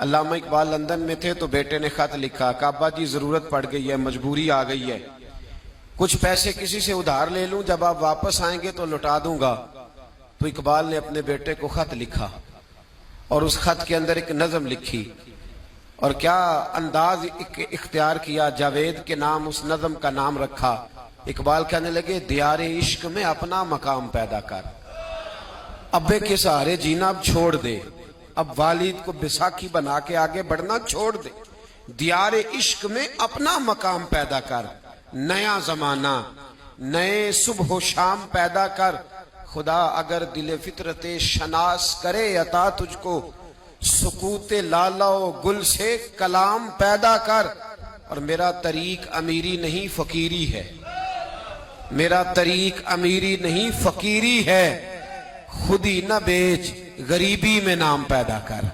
अल्लामा Iqbal London में थे तो बेटे ने खत लिखा, काबा जी जरूरत पड़ गई है, मजबूरी आ गई है, कुछ पैसे किसी से उधार ले लूं, जब आप वापस आएंगे तो लौटा दूंगा। तो इकबाल ने अपने बेटे को खत लिखा और उस खत के अंदर एक नज्म लिखी और क्या अंदाज इख्तियार किया, जावेद के नाम उस नज्म का नाम रखा। इकबाल कहने लगे, दियारे इश्क में अपना मकाम पैदा कर, अब्बे के सहारे जीना अब छोड़ दे, अब वालिद को बैसाखी बना के आगे बढ़ना छोड़ दे, दियारे इश्क में अपना मकाम पैदा कर, नया जमाना नए सुबह शाम पैदा कर, खुदा अगर दिल फितरते शनास करे अता तुझको, सुकूते लालाओ गुल से कलाम पैदा कर। और मेरा तरीक अमीरी नहीं फकीरी है, मेरा तरीक अमीरी नहीं फकीरी है, खुदी न बेच गरीबी में नाम पैदा कर।